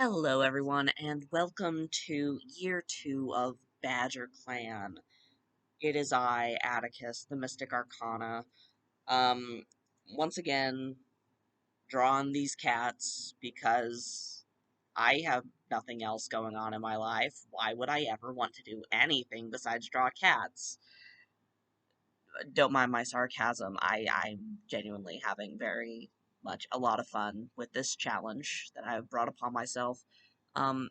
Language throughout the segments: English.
Hello, everyone, and welcome to year 2 of Badgerclan. It is I, Atticus, the Mystic Arcana. Um, Once again, drawing these cats because I have nothing else going on in my life. Why would I ever want to do anything besides draw cats? Don't mind my sarcasm. I'm genuinely having very much a lot of fun with this challenge that I've brought upon myself.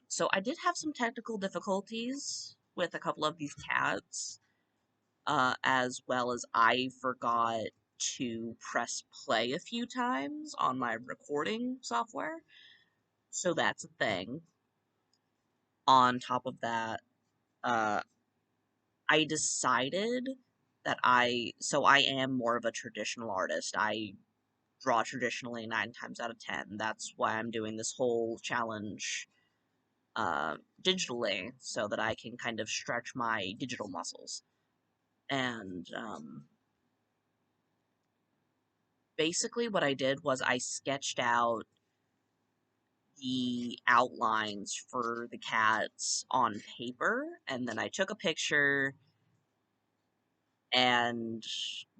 So I did have some technical difficulties with a couple of these cats, as well as I forgot to press play a few times on my recording software. So that's a thing. On top of that, uh, I decided that I am more of a traditional artist. I draw traditionally 9 times out of 10. That's why I'm doing this whole challenge digitally so that I can kind of stretch my digital muscles. And basically, what I did was I sketched out the outlines for the cats on paper, and then I took a picture, and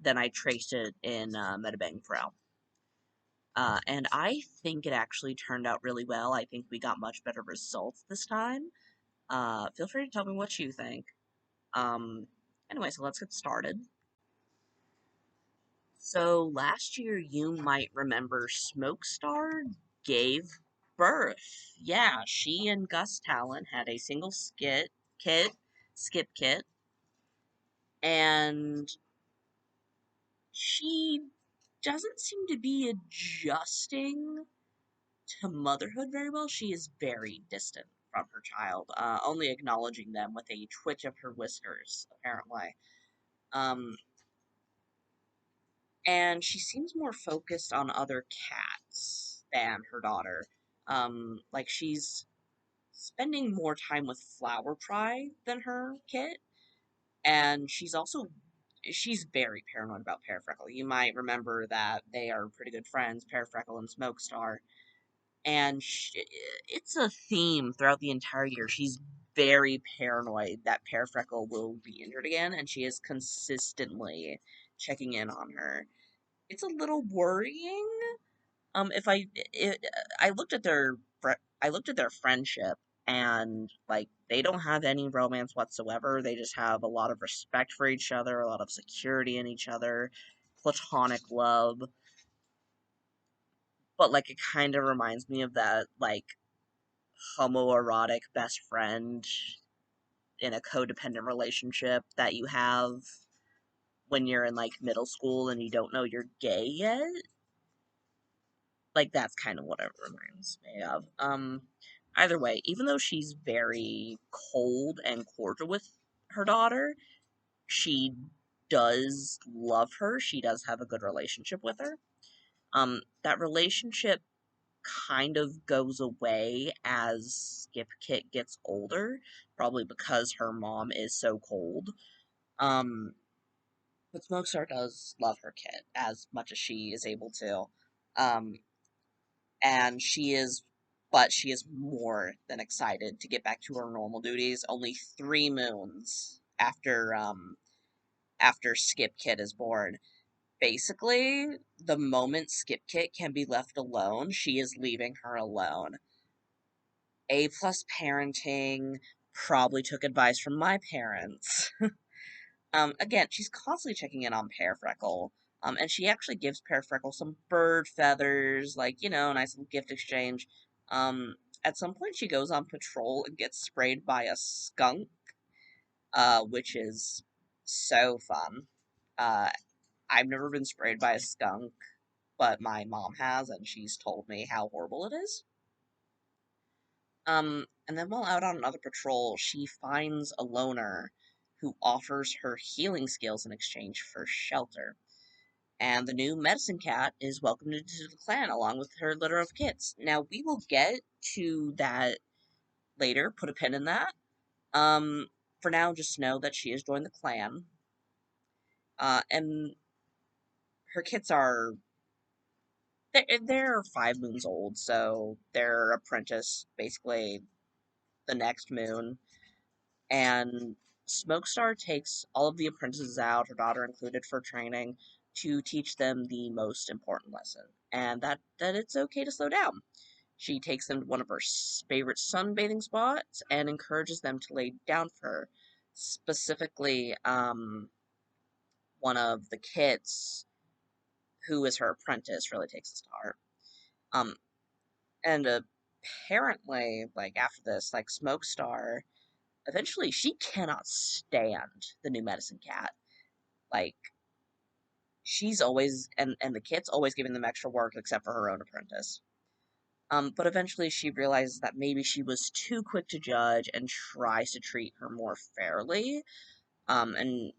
then I traced it in Metabang Pro. And I think it actually turned out really well. I think we got much better results this time. Feel free to tell me what you think. Um, anyway, so let's get started. So last year, you might remember Smokestar gave birth. Yeah, she and Gus Talon had a single skip kit, and she doesn't seem to be adjusting to motherhood very well. She is very distant from her child, only acknowledging them with a twitch of her whiskers, apparently. Um, and she seems more focused on other cats than her daughter. Like she's spending more time with Flower Pry than her kit, and she's very paranoid about Parafreckle. You might remember that they are pretty good friends, Parafreckle and Smokestar, and it's a theme throughout the entire year. She's very paranoid that Parafreckle will be injured again, and she is consistently checking in on her. It's a little worrying. If I looked at I looked at their friendship, and like they don't have any romance whatsoever. They just have a lot of respect for each other, a lot of security in each other, platonic love. But like it kind of reminds me of that like homoerotic best friend in a codependent relationship that you have when you're in like middle school and you don't know you're gay yet. Like, that's kind of what it reminds me of. Either way, even though she's very cold and cordial with her daughter, she does love her. She does have a good relationship with her. That relationship kind of goes away as Skip Kit gets older, probably because her mom is so cold. Um, but Smokestar does love her kid as much as she is able to. Um, and she is more than excited to get back to her normal duties only 3 moons after Skip Kit is born. Basically, the moment Skip Kit can be left alone, she is leaving her alone. A plus parenting, probably took advice from my parents. Again, she's constantly checking in on Pear Freckle. And she actually gives Pear Freckle some bird feathers, like, a nice little gift exchange. At some point, she goes on patrol and gets sprayed by a skunk, which is so fun. Uh, I've never been sprayed by a skunk, but my mom has, and she's told me how horrible it is. And then while out on another patrol, she finds a loner who offers her healing skills in exchange for shelter. And the new medicine cat is welcomed into the clan along with her litter of kits. Now, we will get to that later, put a pin in that. Um, for now, just know that she has joined the clan. And her kits are they're 5 moons old, so their apprentice basically the next moon. And Smokestar takes all of the apprentices out, her daughter included, for training to teach them the most important lesson, and that it's okay to slow down. She takes them to one of her favorite sunbathing spots and encourages them to lay down for her. Specifically, one of the kids who is her apprentice really takes this to heart. Um, and apparently, like after this, like Smokestar, eventually she cannot stand the new medicine cat. Like she's always and the kid's always giving them extra work except for her own apprentice. But eventually she realizes that maybe she was too quick to judge and tries to treat her more fairly. And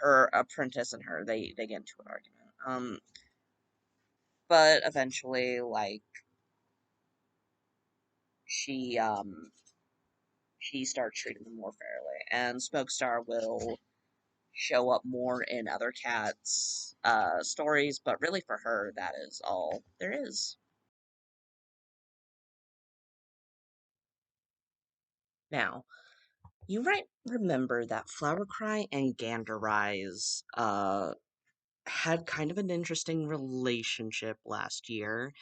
her apprentice and her they get into an argument. But eventually, like she she starts treating them more fairly, and Smokestar will show up more in other cats' stories, but really for her, that is all there is. Now, you might remember that Flowercry and Ganderrise had kind of an interesting relationship last year.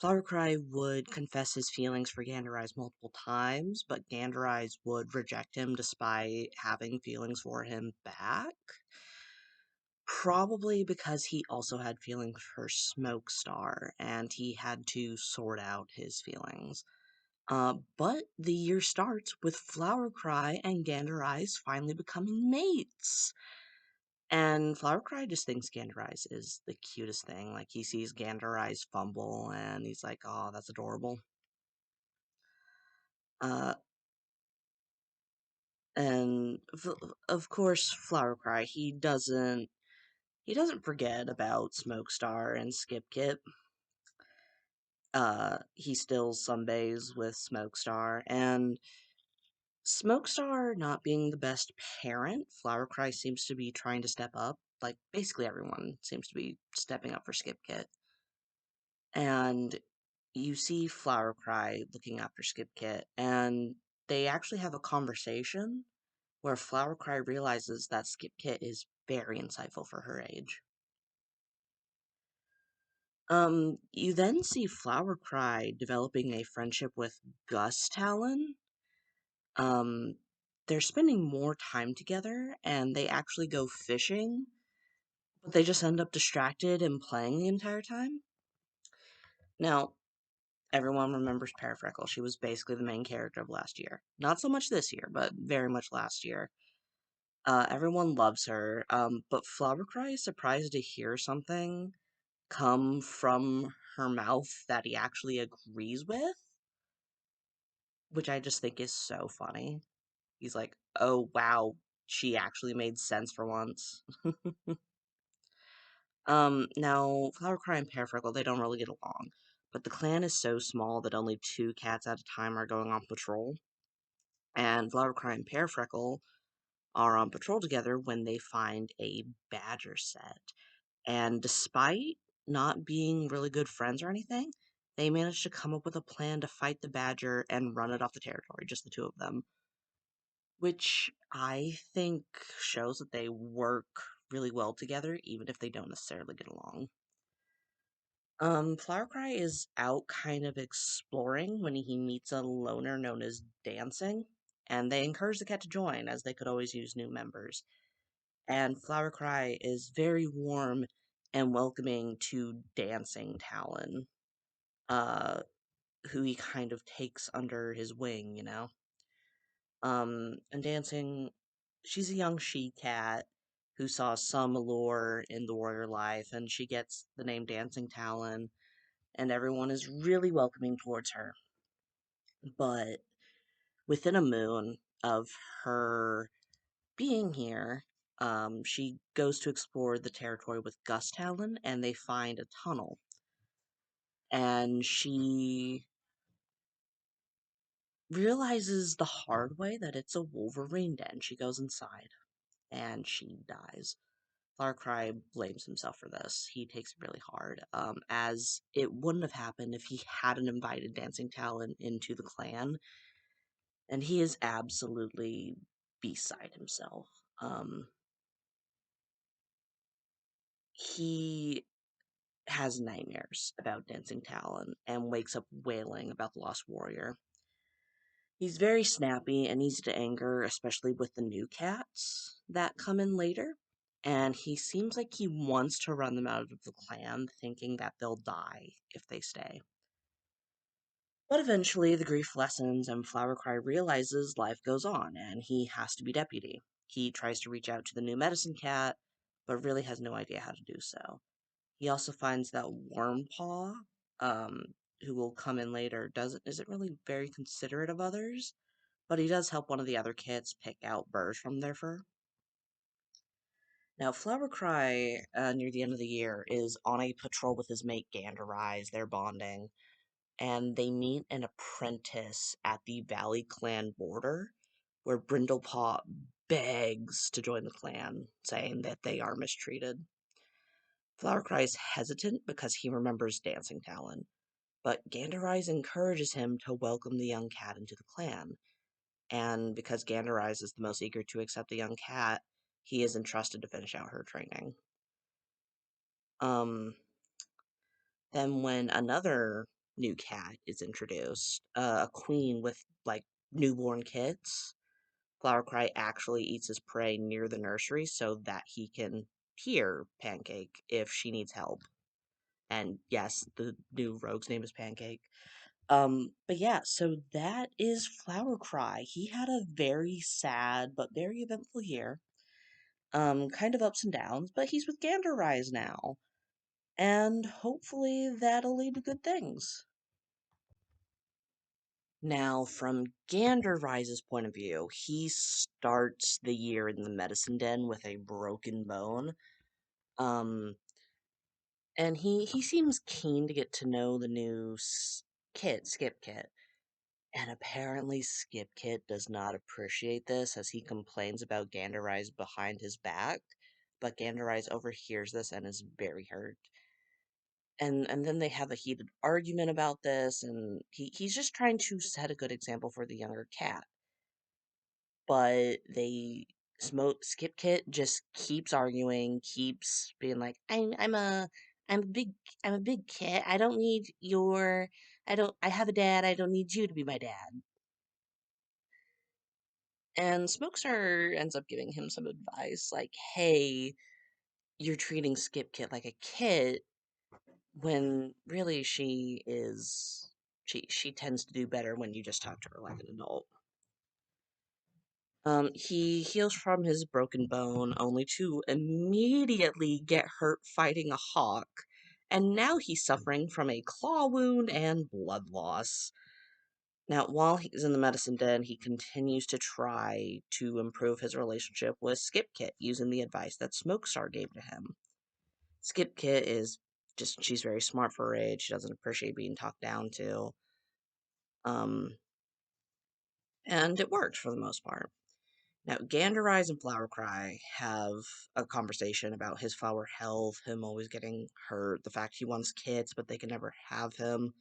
Flowercry would confess his feelings for Ganderrise multiple times, but Ganderrise would reject him despite having feelings for him back. Probably because he also had feelings for Smokestar, and he had to sort out his feelings. But the year starts with Flowercry and Gander Eyes finally becoming mates. And Flowercry just thinks Gander Eyes is the cutest thing. Like, he sees Gander Eyes fumble, and he's like, oh, that's adorable. Uh, and of course, Flowercry, he doesn't forget about Smokestar and Skipkit. He still sunbays with Smokestar, and Smokestar not being the best parent, Flowercry seems to be trying to step up. Like, basically everyone seems to be stepping up for Skipkit. And you see Flowercry looking after Skipkit, and they actually have a conversation where Flowercry realizes that Skipkit is very insightful for her age. You then see Flowercry developing a friendship with Gus Talon. Um, they're spending more time together, and they actually go fishing, but they just end up distracted and playing the entire time. Now, everyone remembers Parafreckle. She was basically the main character of last year. Not so much this year, but very much last year. Everyone loves her, but Flowercry is surprised to hear something come from her mouth that he actually agrees with, which I just think is so funny. He's like, oh wow, she actually made sense for once. Now, Flowercry and Parafreckle, they don't really get along, but the clan is so small that only 2 cats at a time are going on patrol, and Flowercry and Parafreckle are on patrol together when they find a badger set. And despite not being really good friends or anything, they manage to come up with a plan to fight the badger and run it off the territory, just the two of them. Which I think shows that they work really well together, even if they don't necessarily get along. Flowercry is out kind of exploring when he meets a loner known as Dancing, and they encourage the cat to join, as they could always use new members. And Flowercry is very warm and welcoming to Dancing Talon, uh, who he kind of takes under his wing, you know? And Dancing, she's a young she-cat who saw some allure in the warrior life, and she gets the name Dancing Talon, and everyone is really welcoming towards her. But within a moon of her being here, she goes to explore the territory with Gus Talon, and they find a tunnel. And she realizes the hard way that it's a Wolverine den. She goes inside, and she dies. Flarcry blames himself for this. He takes it really hard, as it wouldn't have happened if he hadn't invited Dancing Talon into the clan, and he is absolutely beside himself. He has nightmares about Dancing Talon and wakes up wailing about the Lost Warrior. He's very snappy and easy to anger, especially with the new cats that come in later. And he seems like he wants to run them out of the clan, thinking that they'll die if they stay. But eventually, the grief lessens, and Flowercry realizes life goes on, and he has to be deputy. He tries to reach out to the new medicine cat, but really has no idea how to do so. He also finds that Wormpaw, who will come in later, isn't really very considerate of others, but he does help one of the other kids pick out burrs from their fur. Now, Flowercry, near the end of the year, is on a patrol with his mate Gandereyes. They're bonding, and they meet an apprentice at the Valley Clan border, where Brindlepaw begs to join the clan, saying that they are mistreated. Flowercry is hesitant because he remembers Dancing Talon, but Gandereyes encourages him to welcome the young cat into the clan, and because Gandereyes is the most eager to accept the young cat, he is entrusted to finish out her training. Um, then when another new cat is introduced, a queen with like newborn kids, Flowercry actually eats his prey near the nursery so that he can hear Pancake if she needs help. And yes, the new rogue's name is Pancake. But yeah, so that is Flowercry. He had a very sad but very eventful year. Kind of ups and downs, but he's with Gandereyes now. And hopefully that'll lead to good things. Now, from Gandereyes' point of view, he starts the year in the medicine den with a broken bone. Um, and he seems keen to get to know the new Skip Kit. And apparently Skip Kit does not appreciate this as he complains about Gandereyes behind his back, but Gandereyes overhears this and is very hurt. And then they have a heated argument about this, and he's just trying to set a good example for the younger cat. But Skip Kit just keeps arguing, keeps being like, I'm a big I'm a big kid. I have a dad, I don't need you to be my dad. And Smokestar ends up giving him some advice like, hey, you're treating Skip Kit like a kid when really she tends to do better when you just talk to her like an adult. He heals from his broken bone only to immediately get hurt fighting a hawk, and now he's suffering from a claw wound and blood loss. Now, while he's in the medicine den, he continues to try to improve his relationship with Skip Kit using the advice that Smokestar gave to him. Skip Kit she's very smart for her age. She doesn't appreciate being talked down to. Um, and it worked for the most part. Now, Gandereyes and Flowercry have a conversation about his flower health, him always getting hurt, the fact he wants kids, but they can never have him.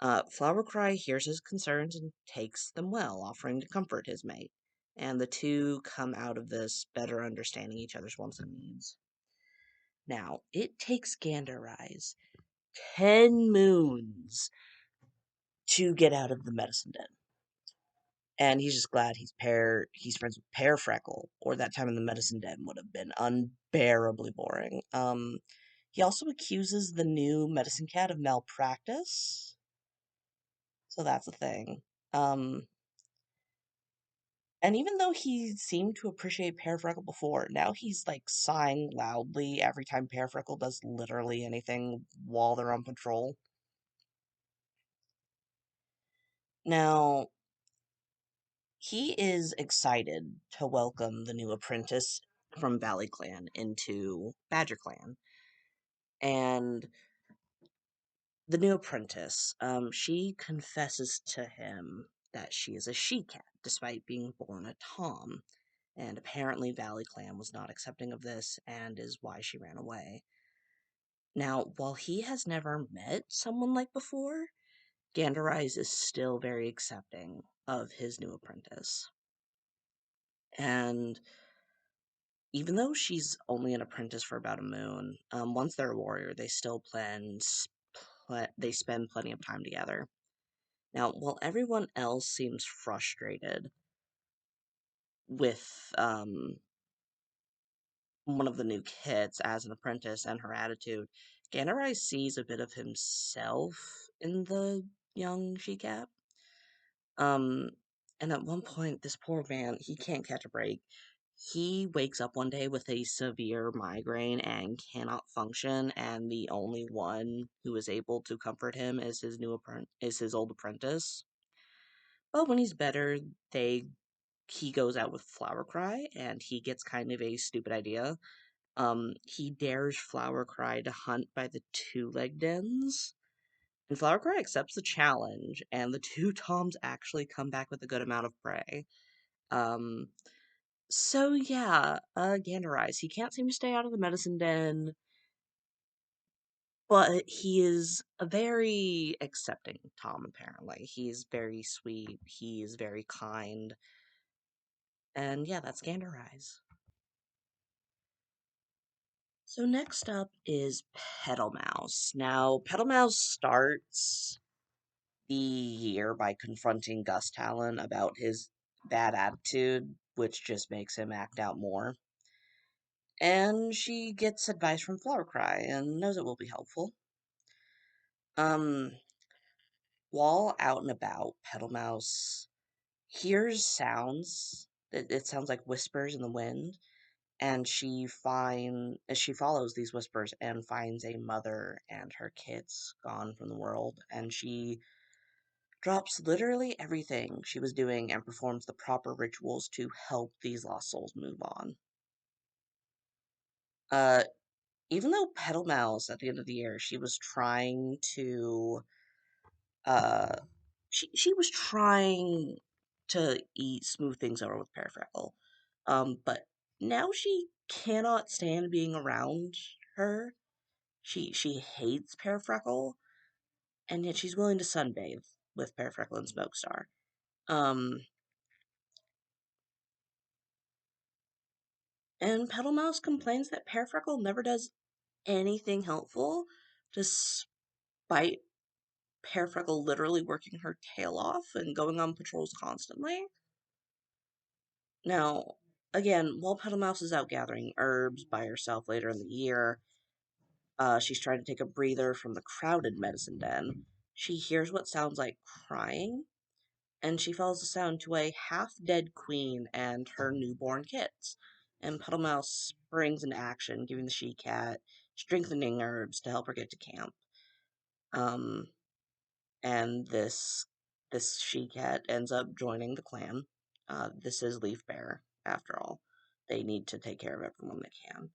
Flowercry hears his concerns and takes them well, offering to comfort his mate. And the two come out of this better understanding each other's wants and needs. Now, it takes Gandereyes 10 moons to get out of the medicine den. And he's just glad he's friends with Pear Freckle, or that time in the medicine den would have been unbearably boring. He also accuses the new medicine cat of malpractice, so that's a thing. Um, and even though he seemed to appreciate Pear Freckle before, now he's like sighing loudly every time Pear Freckle does literally anything while they're on patrol. Now, he is excited to welcome the new apprentice from Valley Clan into Badgerclan. And the new apprentice, she confesses to him that she is a she-cat, despite being born a Tom. and apparently Clan was not accepting of this and is why she ran away. Now, while he has never met someone like before, Ganderise is still very accepting of his new apprentice. And even though she's only an apprentice for about a moon, once they're a warrior, they still they spend plenty of time together. Now, while everyone else seems frustrated with one of the new kits as an apprentice and her attitude, Ganderai sees a bit of himself in the young she-cat. Um, and at one point, this poor man, he can't catch a break. He wakes up one day with a severe migraine and cannot function, and the only one who is able to comfort him is his old apprentice. But when he's better, he goes out with Flower Cry, and he gets kind of a stupid idea. He dares Flower Cry to hunt by the two-legged dens, and Flower Cry accepts the challenge, and the two toms actually come back with a good amount of prey. Um, so yeah, Ganderise, he can't seem to stay out of the medicine den, but he is a very accepting Tom, apparently. He's very sweet, he is very kind, and yeah, that's Ganderise. So next up is Petal Mouse. Now, Petal Mouse starts the year by confronting Gus Talon about his bad attitude, which just makes him act out more. And she gets advice from Flowercry and knows it will be helpful. Um, while out and about, Petal Mouse hears sounds. It sounds like whispers in the wind, and she follows these whispers and finds a mother and her kids gone from the world, and she drops literally everything she was doing and performs the proper rituals to help these lost souls move on. Uh, Even though Petal Mouse at the end of the year, she was trying to, uh, she was trying to smooth things over with Parafreckle, but now she cannot stand being around her. She hates Parafreckle, and yet she's willing to sunbathe with Parafreckle and Smokestar. Um, and Petal Mouse complains that Parafreckle never does anything helpful, despite Parafreckle literally working her tail off and going on patrols constantly. Now, again, while Petal Mouse is out gathering herbs by herself later in the year, she's trying to take a breather from the crowded medicine den. She hears what sounds like crying, and she follows the sound to a half-dead queen and her newborn kits. And Petal Mouse springs into action, giving the she-cat strengthening herbs to help her get to camp. Um, and this she-cat ends up joining the clan. This is Leaf Bear, after all. They need to take care of everyone they can.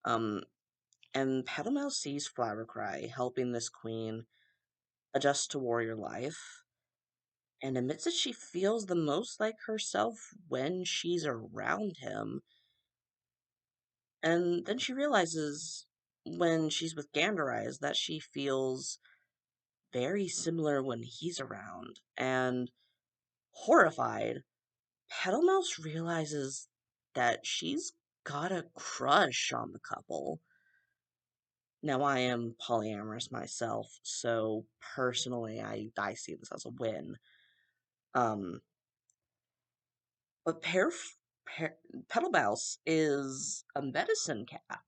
Um, and Petal Mouse sees Flower Cry helping this queen adjust to warrior life, and admits that she feels the most like herself when she's around him. And then she realizes when she's with Ganderise that she feels very similar when he's around. And horrified, Petal Mouse realizes that she's got a crush on the couple. Now, I am polyamorous myself, so personally, I see this as a win. Um, but Petal Mouse is a medicine cat.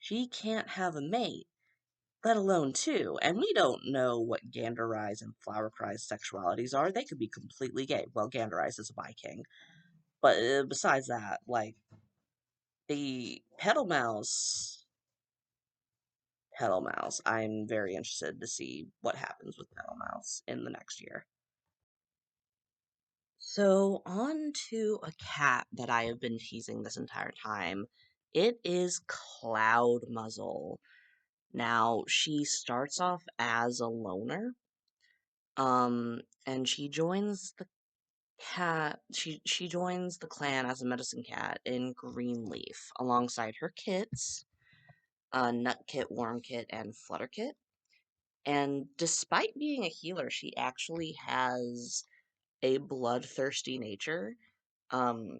She can't have a mate, let alone two, and we don't know what Ganderise and Flowercry's sexualities are. They could be completely gay. Well, Ganderise is a Viking. But besides that, like, the Petal Mouse, I'm very interested to see what happens with Petal Mouse in the next year. So, on to a cat that I have been teasing this entire time. It is Cloud Muzzle. Now, she starts off as a loner, and she joins the cat, she joins the clan as a medicine cat in Greenleaf alongside her kits, Nutkit, Wormkit, and Flutterkit. And despite being a healer, she actually has a bloodthirsty nature. Um,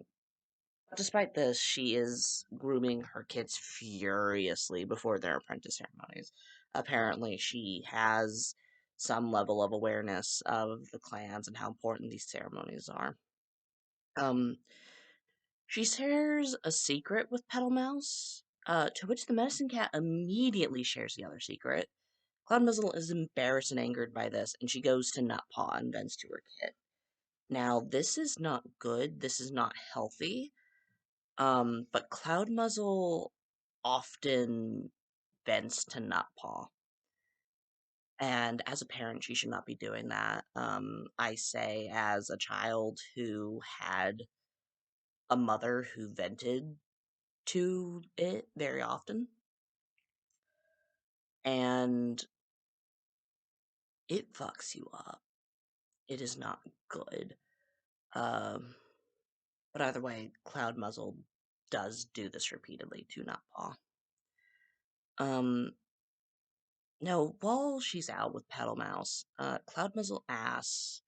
Despite this, she is grooming her kids furiously before their apprentice ceremonies. Apparently, she has some level of awareness of the clans and how important these ceremonies are. Um, she shares a secret with Petal Mouse, to which the medicine cat immediately shares the other secret. Cloudmuzzle is embarrassed and angered by this, and she goes to Nutpaw and vents to her kit. Now, this is not good. This is not healthy. But Cloudmuzzle often vents to Nutpaw. And as a parent, she should not be doing that. I say, as a child who had a mother who vented to it very often, and it fucks you up. It is not good. Um, but either way, Cloudmuzzle does do this repeatedly to Nutpaw. Um, No, while she's out with Petal Mouse, Cloudmuzzle asks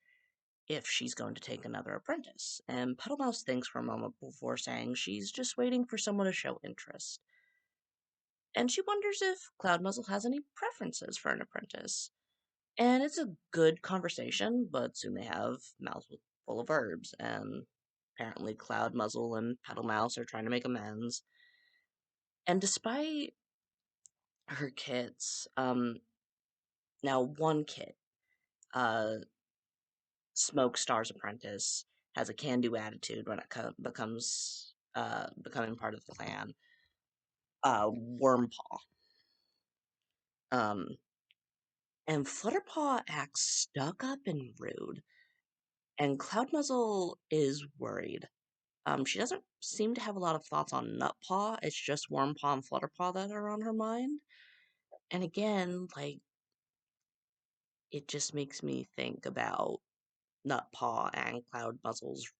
if she's going to take another apprentice, and Petal Mouse thinks for a moment before saying she's just waiting for someone to show interest. And she wonders if Cloudmuzzle has any preferences for an apprentice. And it's a good conversation, but soon they have mouths full of herbs, and apparently Cloudmuzzle and Petal Mouse are trying to make amends. And despite her kits, now one kit, uh, Smoke Star's apprentice, has a can-do attitude when it becomes becoming part of the clan. Wormpaw, um, and Flutterpaw acts stuck up and rude, and Cloudmuzzle is worried. She doesn't seem to have a lot of thoughts on Nutpaw. It's just Wormpaw and Flutterpaw that are on her mind. And again, like, it just makes me think about Nutpaw and Cloudmuzzle's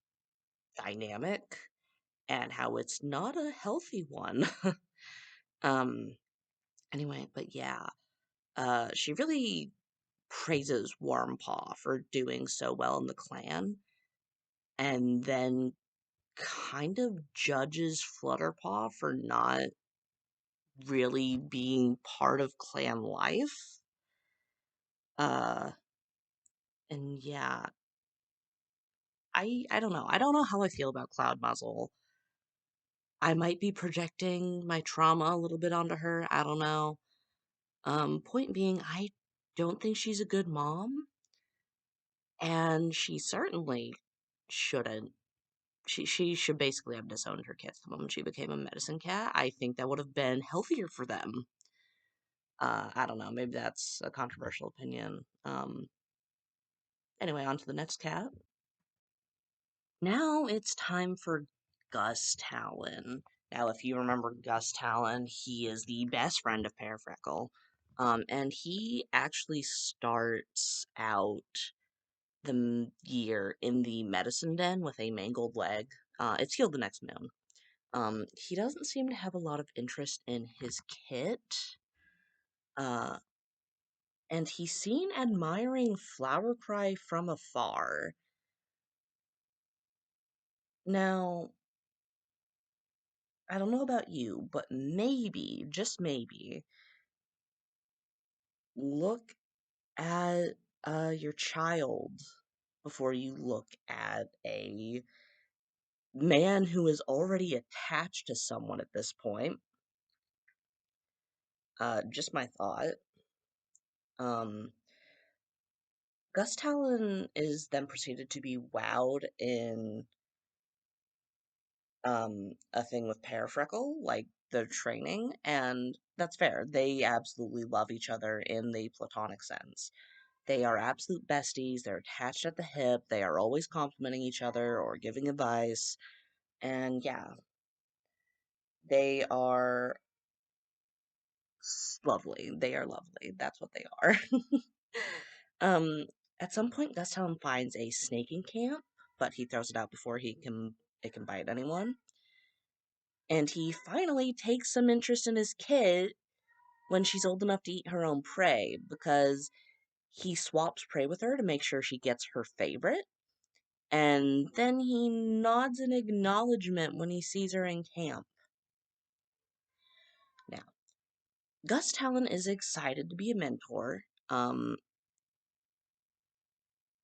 dynamic and how it's not a healthy one. um, anyway, but yeah, she really praises Wormpaw for doing so well in the clan, and then kind of judges Flutterpaw for not really being part of clan life. Uh, and yeah, I don't know. I don't know how I feel about Cloudmuzzle. I might be projecting my trauma a little bit onto her. I don't know. Point being, I don't think she's a good mom, and she certainly shouldn't. She should basically have disowned her kids the moment she became a medicine cat. I think that would have been healthier for them. I don't know. Maybe that's a controversial opinion. Anyway, on to the next cat. Now it's time for Gus Talon. Now, if you remember Gus Talon, he is the best friend of Pear and he actually starts out the year in the medicine den with a mangled leg. It's healed the next moon. He doesn't seem to have a lot of interest in his kit. Uh, and he's seen admiring Flower Cry from afar. Now, I don't know about you, but maybe, just maybe, look at your child before you look at a man who is already attached to someone at this point. Just my thought. Um, Gus Talon is then proceeded to be wowed in a thing with Pear like their training, and that's fair. They absolutely love each other in the platonic sense. They are absolute besties, they're attached at the hip, they are always complimenting each other or giving advice, and yeah, they are lovely. They are lovely. That's what they are. um, at some point, Gus Talon finds a snaking camp but he throws it out before it can bite anyone. And he finally takes some interest in his kid when she's old enough to eat her own prey, because he swaps prey with her to make sure she gets her favorite. And then he nods in acknowledgement when he sees her in camp. Now, Gus Talon is excited to be a mentor.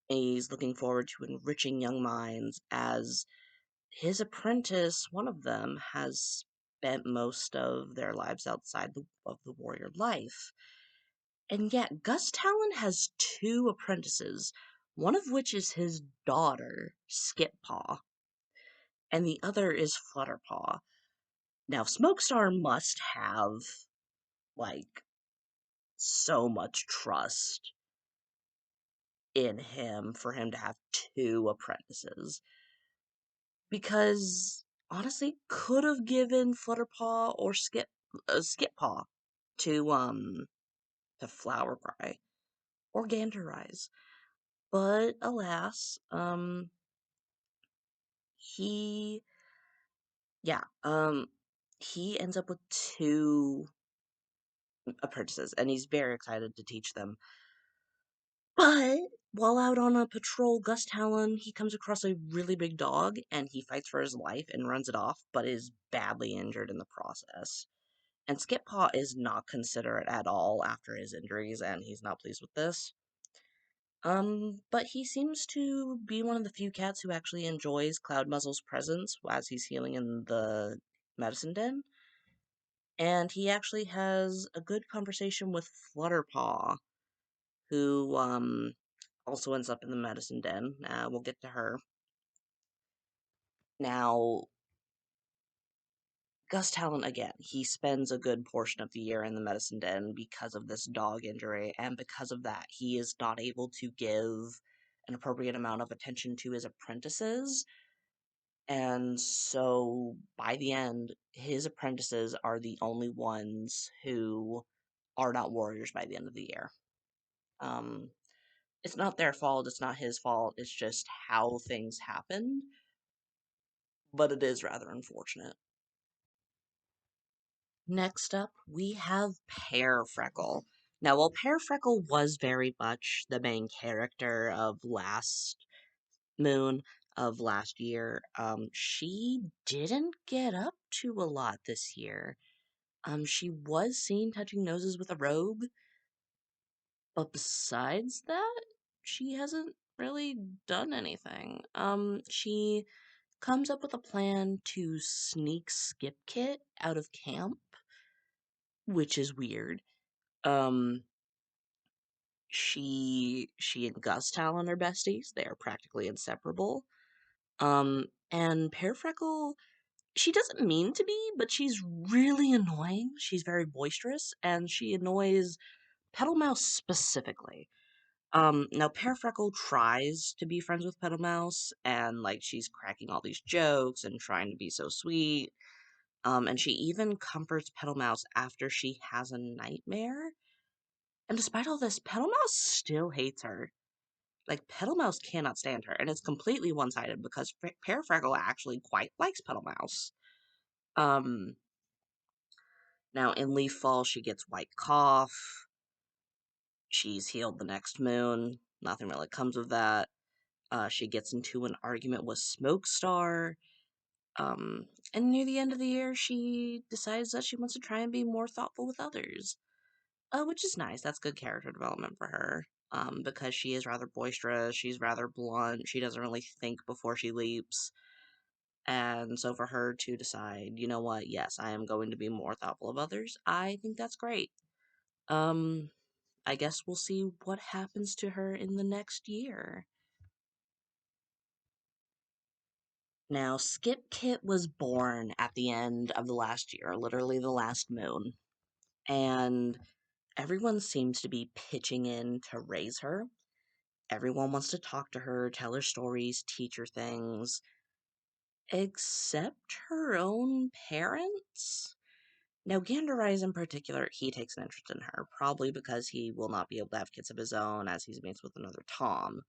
He's looking forward to enriching young minds, as his apprentice, one of them, has spent most of their lives outside of the warrior life. And yet, Gus Talon has two apprentices, one of which is his daughter, Skippaw, and the other is Flutterpaw. Now, Smokestar must have, like, so much trust in him for him to have two apprentices. Because, honestly, could have given Flutterpaw or Skippaw to Flowercry or Ganderrise. But, alas, he, yeah, he ends up with two apprentices, and he's very excited to teach them. But while out on a patrol, Gus Talon, he comes across a really big dog, and he fights for his life and runs it off, but is badly injured in the process. And Skippaw is not considerate at all after his injuries, and he's not pleased with this. But he seems to be one of the few cats who actually enjoys Cloudmuzzle's presence as he's healing in the medicine den. And he actually has a good conversation with Flutterpaw, who, also ends up in the medicine den. We'll get to her. Now, Gus Talon, again, he spends a good portion of the year in the medicine den because of this dog injury, and because of that, he is not able to give an appropriate amount of attention to his apprentices. And so, by the end, his apprentices are the only ones who are not warriors by the end of the year. Um, it's not their fault, it's not his fault, it's just how things happened, but it is rather unfortunate. Next up, we have Pear Freckle. Now, while Pear Freckle was very much the main character of last moon, of last year, she didn't get up to a lot this year. She was seen touching noses with a rogue, but besides that, she hasn't really done anything. She comes up with a plan to sneak Skip Kit out of camp, which is weird. Um, she and Gus Talon are besties. They are practically inseparable. And Pear Freckle, she doesn't mean to be, but she's really annoying. She's very boisterous, and she annoys Petal Mouse specifically. Now Pear Freckle tries to be friends with Petal Mouse, and like she's cracking all these jokes and trying to be so sweet. And she even comforts Petal Mouse after she has a nightmare. And despite all this, Petal Mouse still hates her. Like, Petal Mouse cannot stand her, and it's completely one-sided because Pear Freckle actually quite likes Petal Mouse. Um, Now in Leaf Fall, she gets white cough. She's healed the next moon. Nothing really comes of that. She gets into an argument with Smokestar. And near the end of the year, she decides that she wants to try and be more thoughtful with others. Which is nice. That's good character development for her. Because she is rather boisterous, she's rather blunt, she doesn't really think before she leaps. And so for her to decide, you know what, yes, I am going to be more thoughtful of others, I think that's great. Um, I guess we'll see what happens to her in the next year. Now, Skip Kit was born at the end of the last year, literally the last moon. And everyone seems to be pitching in to raise her. Everyone wants to talk to her, tell her stories, teach her things, except her own parents. Now, Ganderrise in particular, he takes an interest in her, probably because he will not be able to have kids of his own as he's mates with another Tom.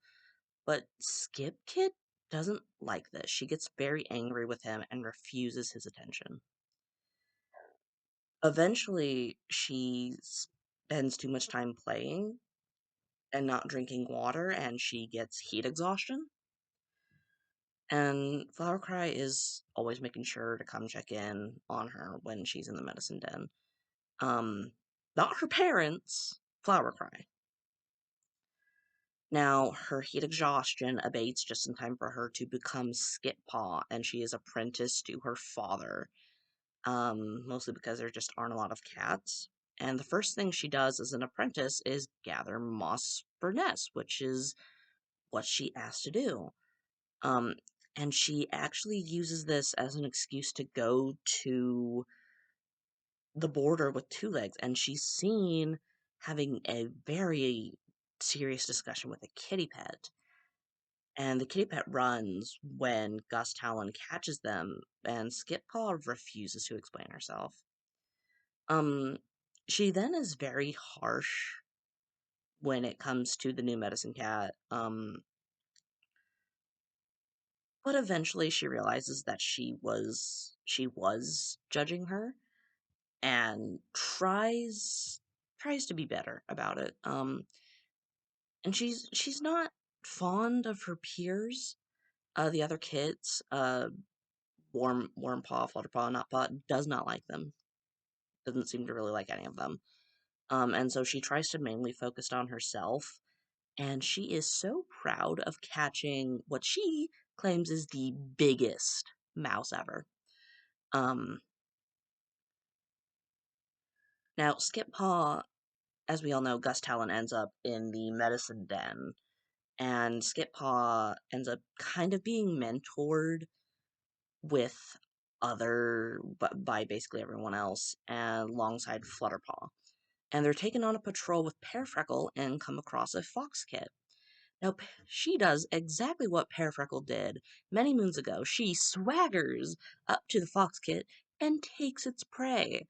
But Skip Kit doesn't like this. She gets very angry with him and refuses his attention. Eventually, she spends too much time playing and not drinking water, and she gets heat exhaustion. And Flowercry is always making sure to come check in on her when she's in the medicine den. Not her parents, Flowercry. Now, her heat exhaustion abates just in time for her to become Skitpaw, and she is apprenticed to her father, mostly because there just aren't a lot of cats. And the first thing she does as an apprentice is gather moss for nests, which is what she asked to do. Um, and she actually uses this as an excuse to go to the border with Two Legs, and she's seen having a very serious discussion with a kitty pet. And the kitty pet runs when Gus Talon catches them, and Skitpaw refuses to explain herself. Um, she then is very harsh when it comes to the new medicine cat. But eventually she realizes that she was judging her and tries to be better about it. And she's not fond of her peers, the other kids. Wormpaw, Flutterpaw, Nutpaw does not like them. Doesn't seem to really like any of them. And so she tries to mainly focus on herself, and she is so proud of catching what she claims is the biggest mouse ever. Um, Now, Skitpaw, as we all know, Gus Talon ends up in the medicine den, and Skitpaw ends up kind of being mentored with by basically everyone else, and alongside Flutterpaw. And they're taken on a patrol with Pearfreckle and come across a fox kit. Now, she does exactly what Pearfreckle did many moons ago. She swaggers up to the fox kit and takes its prey.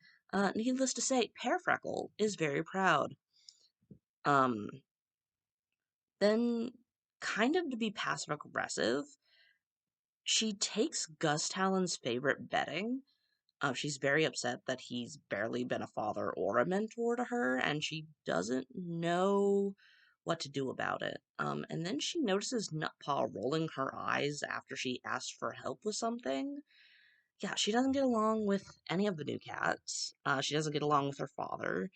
Needless to say, Pearfreckle is very proud. Um, then, kind of to be passive aggressive, she takes Gus Talon's favorite bedding. She's very upset that he's barely been a father or a mentor to her, and she doesn't know what to do about it. And then she notices Nutpaw rolling her eyes after she asks for help with something. Yeah, she doesn't get along with any of the new cats. She doesn't get along with her father.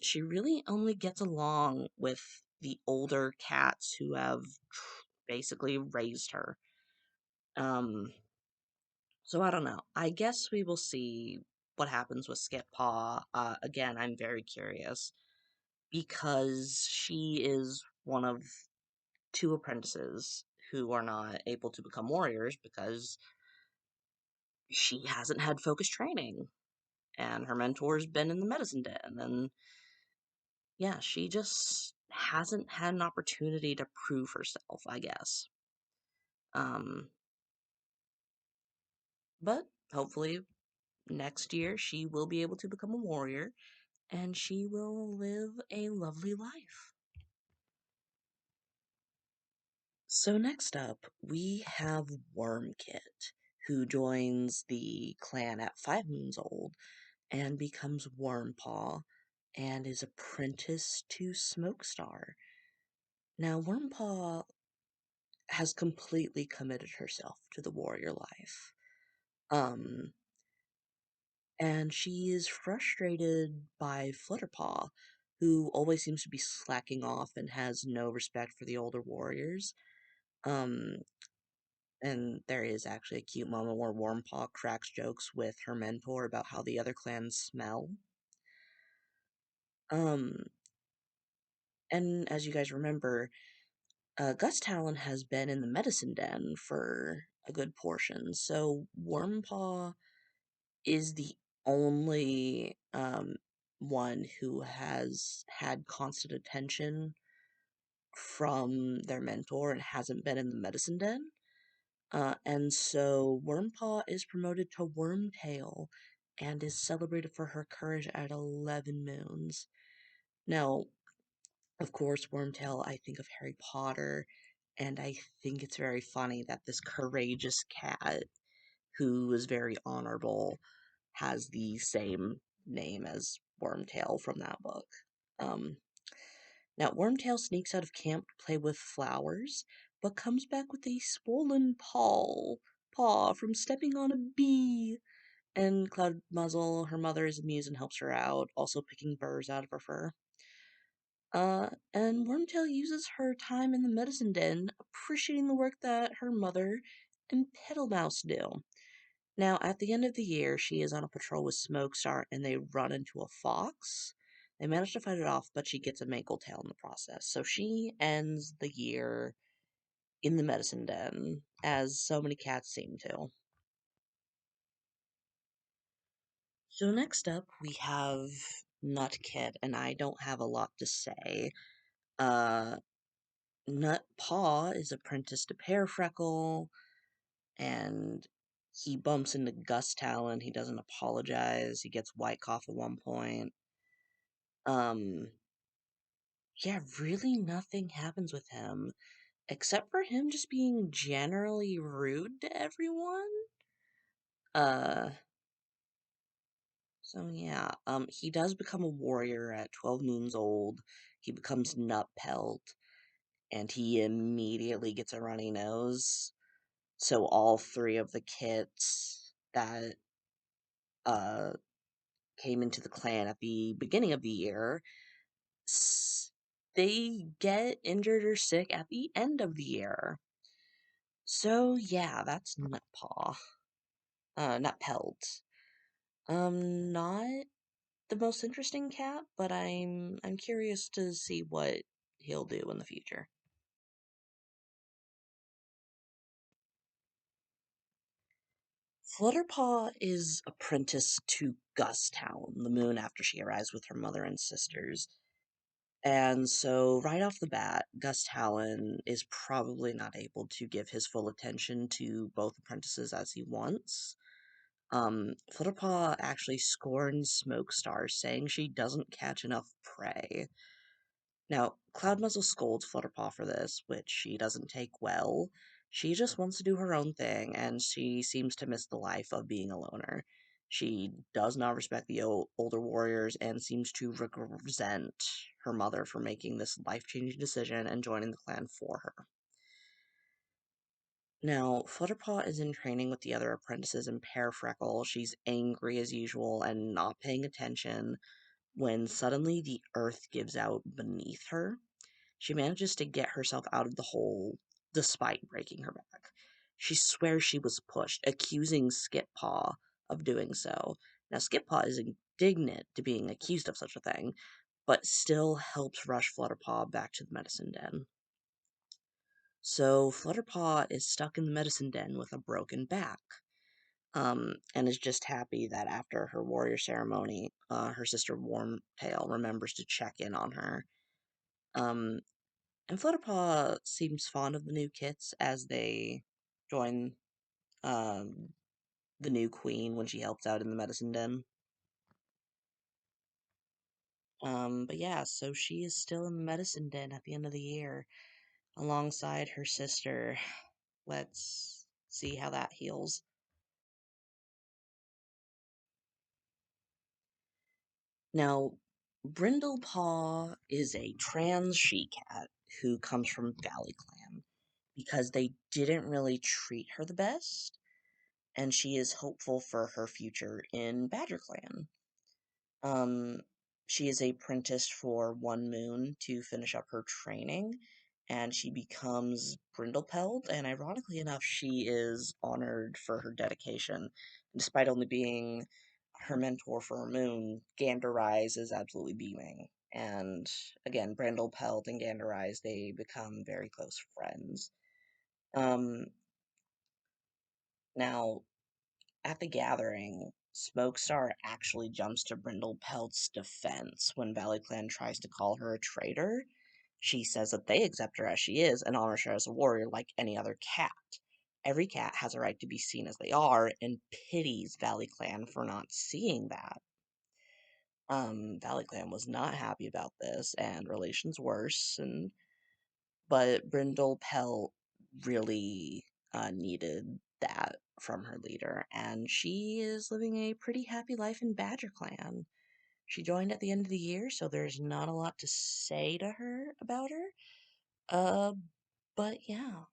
She really only gets along with the older cats who have basically raised her. Um, So I don't know. I guess we will see what happens with Skitpaw. Again, I'm very curious because she is one of two apprentices who are not able to become warriors because she hasn't had focus training and her mentor's been in the medicine den, and yeah, she just hasn't had an opportunity to prove herself, I guess. Um, but hopefully next year she will be able to become a warrior and she will live a lovely life. So, next up, we have Wormkit, who joins the clan at 5 moons old and becomes Wormpaw and is apprenticed to Smokestar. Now, Wormpaw has completely committed herself to the warrior life. Um, and she is frustrated by Flutterpaw, who always seems to be slacking off and has no respect for the older warriors. Um, and there is actually a cute moment where Wormpaw cracks jokes with her mentor about how the other clans smell. Um, and as you guys remember, Gus Talon has been in the medicine den for a good portion, so Wormpaw is the only one who has had constant attention from their mentor and hasn't been in the medicine den. And so Wormpaw is promoted to Wormtail and is celebrated for her courage at 11 moons. Now, of course, Wormtail, I think of Harry Potter, And I think it's very funny that this courageous cat, who is very honorable, has the same name as Wormtail from that book. Um, Now, Wormtail sneaks out of camp to play with flowers, but comes back with a swollen paw from stepping on a bee. And Cloud Muzzle, her mother, is amused and helps her out, also picking burrs out of her fur. And Wormtail uses her time in the medicine den, appreciating the work that her mother and Petalmouse do. Now, at the end of the year, she is on a patrol with Smokestar and they run into a fox. They manage to fight it off, but she gets a mankle tail in the process. So she ends the year in the medicine den, as so many cats seem to. So next up, we have Nutkit, and I don't have a lot to say. Uh, Nutpaw is apprenticed to Pear Freckle, and he bumps into Gus Talon. He doesn't apologize. He gets White Cough at one point. Um, yeah, really nothing happens with him except for him just being generally rude to everyone. Uh, so yeah, he does become a warrior at 12 moons old. He becomes Nut Pelt, and he immediately gets a runny nose. So all three of the kits that uh came into the clan at the beginning of the year, they get injured or sick at the end of the year. So yeah, that's Nutpaw. Nutpelt. Not the most interesting cat, but I'm curious to see what he'll do in the future. Flutterpaw is apprenticed to Gus Town, the moon, after she arrives with her mother and sisters. And so, right off the bat, Gus Talon is probably not able to give his full attention to both apprentices as he wants. Flutterpaw actually scorns Smokestar, saying she doesn't catch enough prey. Now, Cloudmuzzle scolds Flutterpaw for this, which she doesn't take well. She just wants to do her own thing, and she seems to miss the life of being a loner. She does not respect the older warriors and seems to resent her mother for making this life-changing decision and joining the clan for her. Now, Flutterpaw is in training with the other apprentices in Pear Freckle. She's angry as usual and not paying attention when suddenly the earth gives out beneath her. She manages to get herself out of the hole despite breaking her back. She swears she was pushed, accusing Skippaw of doing so. Now, Skippaw is indignant to being accused of such a thing, but still helps rush Flutterpaw back to the medicine den. So, Flutterpaw is stuck in the medicine den with a broken back, and is just happy that after her warrior ceremony, her sister Wormtail remembers to check in on her. Um, And Flutterpaw seems fond of the new kits as they join um, the new queen when she helps out in the medicine den. But yeah, so she is still in the medicine den at the end of the year alongside her sister. Let's see how that heals. Now, Brindlepaw is a trans she-cat who comes from Badgerclan because they didn't really treat her the best, and she is hopeful for her future in Badgerclan. Um, she is apprenticed for 1 moon to finish up her training, and she becomes Brindlepeld, and ironically enough, she is honored for her dedication. Despite only being her mentor for a moon, Gandereyes is absolutely beaming. And again, Brindlepeld and Gandereyes, they become very close friends. Um, Now, at the gathering, Smokestar actually jumps to Brindlepelt's defense when Clan tries to call her a traitor. She says that they accept her as she is and honor her as a warrior like any other cat. Every cat has a right to be seen as they are, and pities Clan for not seeing that. Clan was not happy about this, and relations worse, and but Brindle Pelt really needed that from her leader, and she is living a pretty happy life in Badgerclan. She joined at the end of the year, so there's not a lot to say to her about her. Uh, but yeah.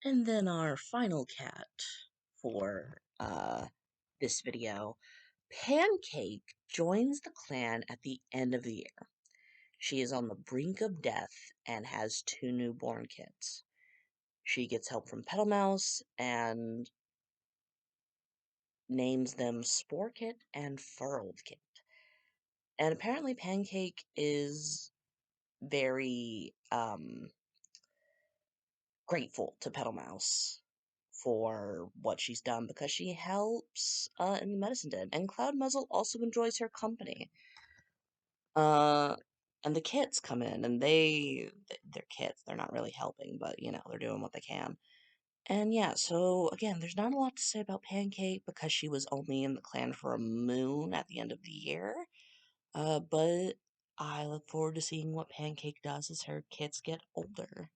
And then our final cat for this video, Pancake joins the clan at the end of the year. She is on the brink of death and has two newborn kids. She gets help from Petal Mouse and names them Spore Kit and Furled Kit. And apparently Pancake is very grateful to Petal Mouse for what she's done because she helps in the medicine den. And Cloud Muzzle also enjoys her company. Uh, and the kits come in, and they're kits. They're not really helping, but you know they're doing what they can. And yeah, so again, there's not a lot to say about Pancake because she was only in the clan for a moon at the end of the year. But I look forward to seeing what Pancake does as her kids get older.